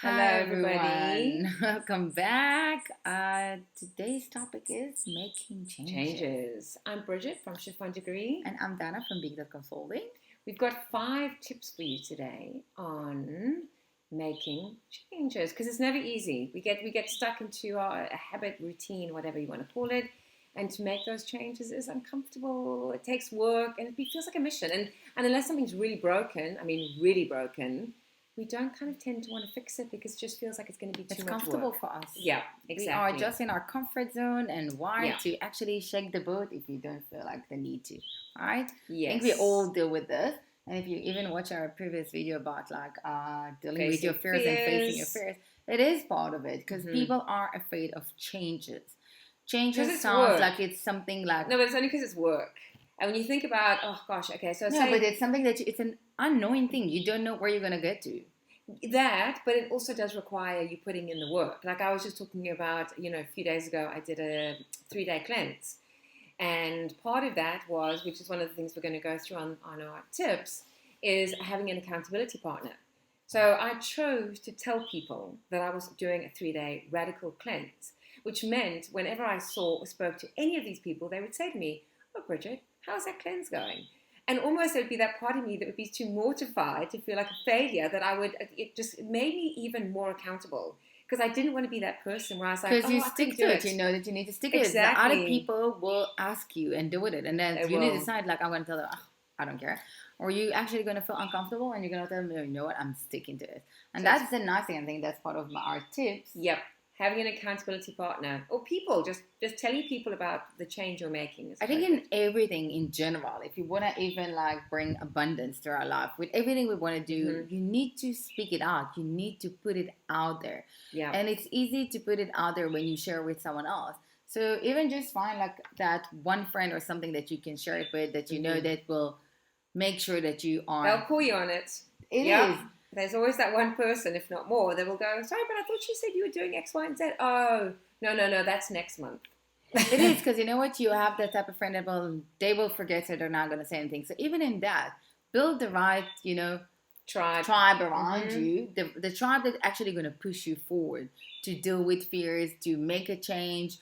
Hello, Hi everybody. everyone. Welcome back. Today's topic is making changes. Changes. I'm Bridget from Chiffon Degree. And I'm Dana from Big Dot Consulting. We've got 5 tips for you today on making changes because it's never easy. We get stuck into a habit, routine, whatever you want to call it, and to make those changes is uncomfortable. It takes work, and it feels like a mission. And unless something's really broken, really broken, we don't kind of tend to want to fix it because it just feels like it's going to be too It's much comfortable work. for us. Yeah, We are exactly. just in our comfort zone, and why Yeah. to actually shake the boat if you don't feel like the need to, right? I think we Yes. all deal with this. And if you even watch our previous video about dealing with your Facing fears and facing your fears. fears, it is part of it because Mm-hmm. people are afraid of changes. Because Changes it's sounds work. like it's something like No, but it's only because it's work. And when you think about, oh gosh, okay, so no, but say it's something that it's an unknowing thing. You don't know where you're gonna get to. that, but it also does require you putting in the work. Like I was just talking about, a few days ago, I did a 3-day cleanse. And part of that was, which is one of the things we're going to go through on our tips, is having an accountability partner. So I chose to tell people that I was doing a 3-day radical cleanse, which meant whenever I saw or spoke to any of these people, they would say to me, "Oh, Bridget, how's that cleanse going?" And almost there would be that part of me that would be too mortified to feel like a failure that it just made me even more accountable because I didn't want to be that person where I was like, Because oh, you I couldn't stick do to it, it. you know that you need to stick to it. The other Exactly. people will ask you and do with it, and then They you need to will. decide like I'm gonna tell them, oh, I don't care, or you actually gonna feel uncomfortable and you're gonna tell them, you know what, I'm sticking to it, and So it's that's the nice thing. I think that's part of our tips. Yep. Having an accountability partner or people, just telling people about the change you're making is I think in perfect. everything in general, if you want to even like bring abundance to our life, with everything we want to do, Mm-hmm. you need to speak it out. You need to put it out there. Yeah. And it's easy to put it out there when you share with someone else. So even just find like that one friend or something that you can share it with that you know Mm-hmm. that will make sure that you They'll are. call you on it. It Yep. is. There's always that one person, if not more, that will go, sorry, but I thought you said you were doing X, Y, and Z. Oh, no, no, no, that's next month. It is because you know what? You have that type of friend that they will forget it. They're not going to say anything. So even in that, build the right, Tribe. tribe around Mm-hmm. you, the tribe that's actually going to push you forward to deal with fears, to make a change.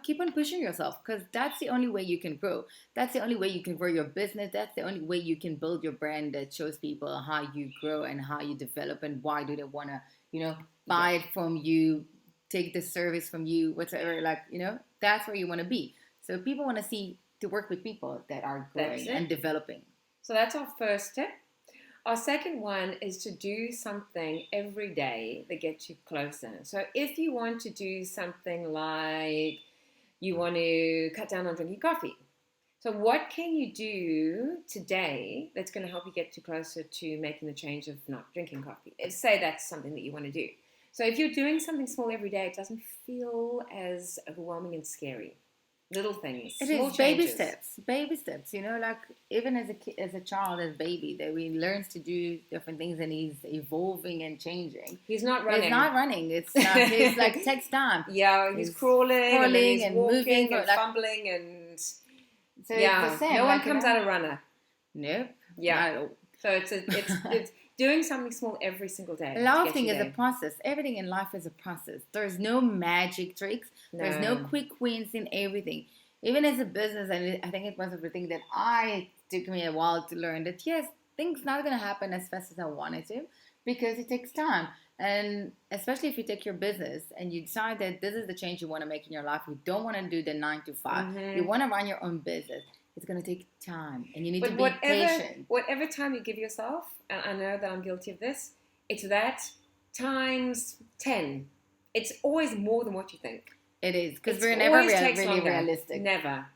Keep on pushing yourself because that's the only way you can grow. That's the only way you can grow your business. That's the only way you can build your brand that shows people how you grow and how you develop and why do they want to, Yeah. buy it from you, take the service from you, whatever. Like, that's where you want to be. So people want to see to work with people that are That's growing it. and developing. So that's our first tip. Our second one is to do something every day that gets you closer. So if you want to do something like you want to cut down on drinking coffee. So what can you do today that's going to help you get you closer to making the change of not drinking coffee? Say that's something that you want to do. So if you're doing something small every day, it doesn't feel as overwhelming and scary. Little things, It small is baby changes. steps, baby steps. Like even as a kid, as a child, as a baby, that we learns to do different things, and he's evolving and changing. He's not He's running. not running. It's not. He's like takes time. Yeah, he's He's crawling and then crawling he's and moving, walking but and like fumbling and so it's the yeah, same. no one Like comes out a runner. nope, Yeah, not at all. so it's doing something small every single A day to lot of get you things is a there. process. Everything in life is a process. There's no magic tricks. There's no No, quick wins in everything. Even as a business, and I think it was a thing that I took me a while to learn that yes, things not gonna happen as fast as I wanted to because it takes time. And especially if you take your business and you decide that this is the change you want to make in your life, you don't want to do the 9 to 5. You mm-hmm. want to run your own business. It's gonna take time, and you need to But be patient. whatever time you give yourself, and I know that I'm guilty of this, it's that times 10. It's always more than what you think. It is because It we're never always takes really longer. realistic. Never.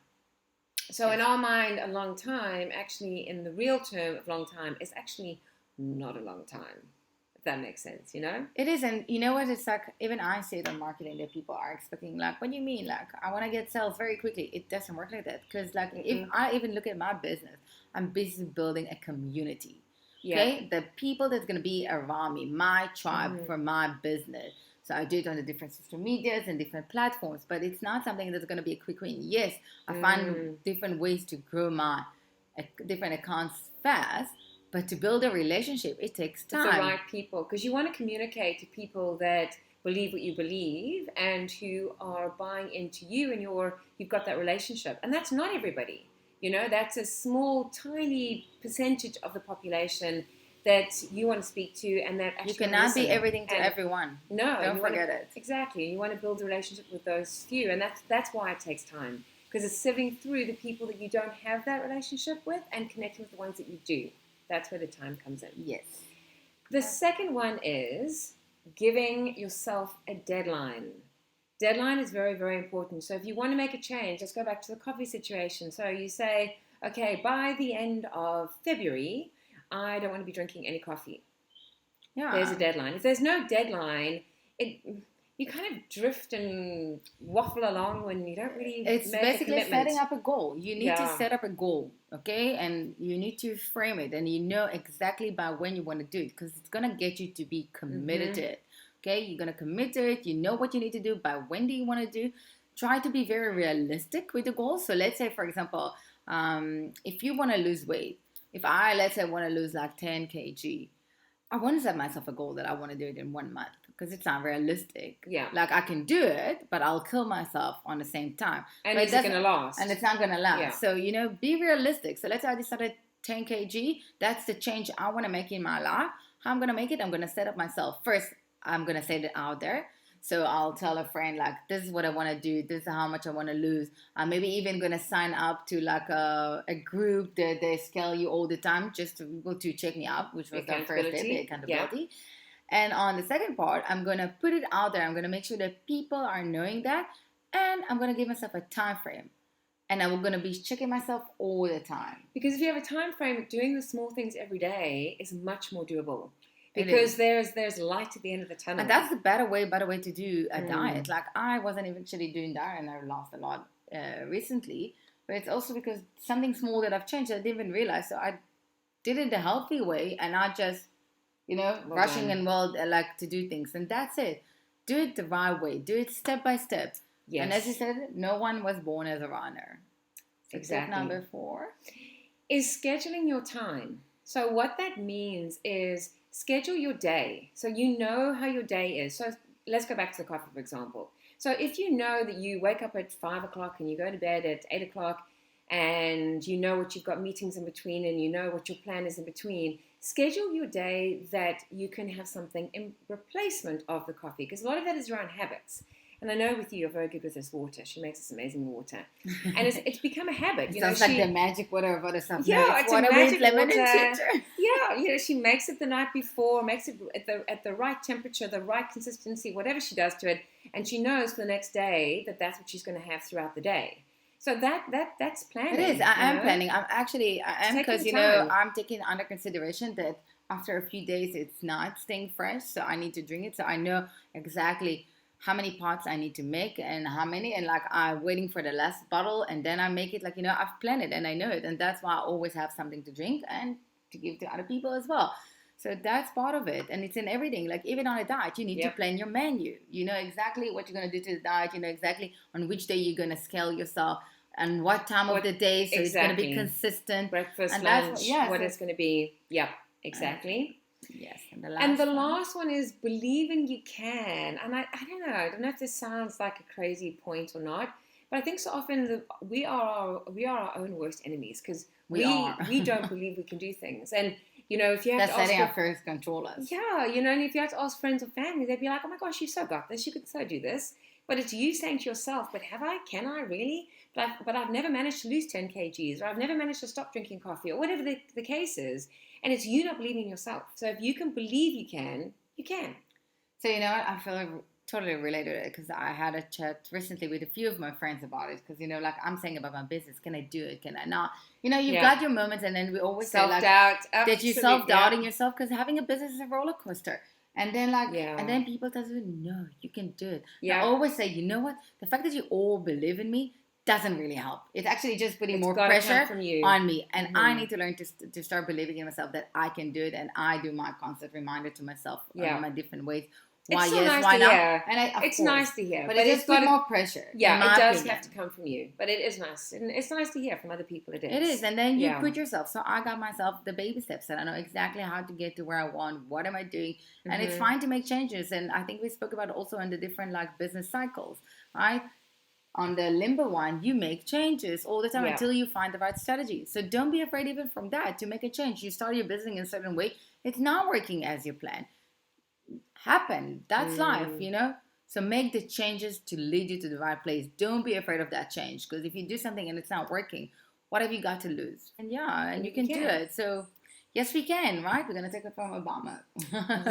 So in Yes. our mind, a long time, actually, in the real term of long time, is actually not a long time. If that makes sense, you know? It is, and you know what? It's like even I say it on marketing that people are expecting. Like, what do you mean? Like, I want to get sales very quickly. It doesn't work like that because, like, if Mm-mm. I even look at my business, I'm busy building a community. Yeah. Okay, the people that's gonna be around me, my tribe Mm-hmm. for my business. So I do it on the different social medias and different platforms, but it's not something that's gonna be a quick win. Yes, I find different ways to grow my different accounts fast, But to build a relationship, it takes It's time. the right people, because you want to communicate to people that believe what you believe and who are buying into you, and you've got that relationship. And that's not everybody. That's a small, tiny percentage of the population that you want to speak to, and that actually You cannot be listen. everything to And everyone. no, Don't forget it. Exactly. You want to build a relationship with those few, and that's why it takes time, because it's sifting through the people that you don't have that relationship with and connecting with the ones that you do. That's where the time comes in. Yes. The second one is giving yourself a deadline. Deadline is very, very important. So if you want to make a change, let's go back to the coffee situation. So you say, okay, by the end of February, I don't want to be drinking any coffee. Yeah. There's a deadline. If there's no deadline, you kind of drift and waffle along when you don't really It's make basically a commitment. setting up a goal. You need to set up a goal, okay? And you need to frame it, and you know exactly by when you want to do it, because it's going to get you to be committed to it, okay? You're going to commit to it. You know what you need to do. By when do you want to do? Try to be very realistic with the goal. So let's say, for example, if you want to lose weight, let's say, want to lose like 10 kg, I want to set myself a goal that I want to do it in 1 month, because it's not realistic. Yeah. Like, I can do it, but I'll kill myself on the same time. And it's going to last. And it's not going to last. Yeah. So, be realistic. So let's say I decided 10 kg. That's the change I want to make in my life. How I'm going to make it? I'm going to set up myself. First, I'm going to set it out there. So I'll tell a friend, like, this is what I want to do. This is how much I want to lose. I'm maybe even going to sign up to like a group that they scale you all the time just to go to check me out, which was the first step, the accountability. Yeah. And on the second part, I'm going to put it out there. I'm going to make sure that people are knowing that. And I'm going to give myself a time frame. And I'm going to be checking myself all the time. Because if you have a time frame, doing the small things every day is much more doable. Because there's light at the end of the tunnel. And that's the better way to do a diet. Like, I wasn't even actually doing diet, and I lost a lot recently. But it's also because something small that I've changed, I didn't even realize. So I did it the healthy way, and not just, rushing and like to do things. And that's it. Do it the right way. Do it step by step. Yes. And as you said, no one was born as a runner. So exactly. Step number 4 is scheduling your time. So what that means is schedule your day, so you know how your day is. So let's go back to the coffee, for example. So if you know that you wake up at 5 o'clock and you go to bed at 8 o'clock, and you know what you've got meetings in between, and you know what your plan is in between, schedule your day that you can have something in replacement of the coffee, because a lot of that is around habits. And I know with you, you're very good with this water. She makes this amazing water. And it's become a habit. Sounds like the magic water of other stuff. Yeah, no, it's a magic water. Yeah, she makes it the night before, makes it at the right temperature, the right consistency, whatever she does to it. And she knows for the next day that that's what she's going to have throughout the day. So that's planning. It is. I am planning. I am, because, I'm taking under consideration that after a few days, it's not staying fresh. So I need to drink it. So I know exactly how many pots I need to make and how many, and like I'm waiting for the last bottle, and then I make it, like, I've planned it and I know it, and that's why I always have something to drink and to give to other people as well. So that's part of it, and it's in everything. Like, even on a diet, you need to plan your menu. You know exactly what you're going to do to the diet. You know exactly on which day you're going to scale yourself and what time of the day, so it's going to be consistent. Breakfast, and lunch, what it's going to be. Yeah, exactly. Yes, and the last one is believing you can. And I don't know if this sounds like a crazy point or not, but I think so often we are our own worst enemies, because we don't believe we can do things. And if you have that's letting our fears control us. Yeah, and if you have to ask friends or family, they'd be like, "Oh my gosh, you so got this. You could so do this." But it's you saying to yourself, "But have I? Can I really?" But I've never managed to lose 10 kgs, or I've never managed to stop drinking coffee, or whatever the case is. And it's you not believing in yourself. So if you can believe you can, you can. So what? I feel totally related to it, because I had a chat recently with a few of my friends about it. Because, like I'm saying about my business, can I do it? Can I not? You've got your moments, and then we always self-doubt, say that you're self-doubting yourself, because having a business is a roller coaster. And then and then people tell you, no, you can do it. Yeah. I always say, you know what? The fact that you all believe in me doesn't really help. It's actually just putting more pressure on me. And I need to learn to start believing in myself that I can do it. And I do my constant reminder to myself in my different ways. Why It's still yes, nice why to not? hear. And of It's course, nice to hear, but but it it's just put got more pressure. yeah, in my it does opinion. have to come from you, but it is nice, and it's nice to hear from other people. It It is, and then you Yeah. put yourself. So I got myself the baby steps, and I know exactly how to get to where I want. What am I doing? And it's fine to make changes. And I think we spoke about also in the different like business cycles, right? On the limber one, you make changes all the time Yeah. until you find the right strategy. So don't be afraid even from that to make a change. You start your business in a certain way, it's not working as you plan. Happen. That's life, you know? So make the changes to lead you to the right place. Don't be afraid of that change, because if you do something and it's not working, what have you got to lose? And yeah, and you can do it. So yes, we can, right? We're going to take it from Obama.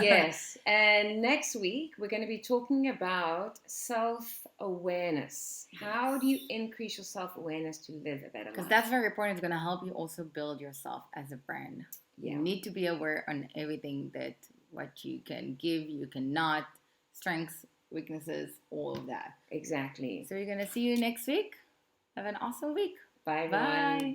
Yes. And next week, we're going to be talking about self-awareness. How do you increase your self-awareness to live a better life? Because that's very important. It's going to help you also build yourself as a brand. Yeah. You need to be aware on everything, that what you can give, you cannot, strengths, weaknesses, all of that. Exactly. So we're going to see you next week. Have an awesome week. Bye, Bye. everyone.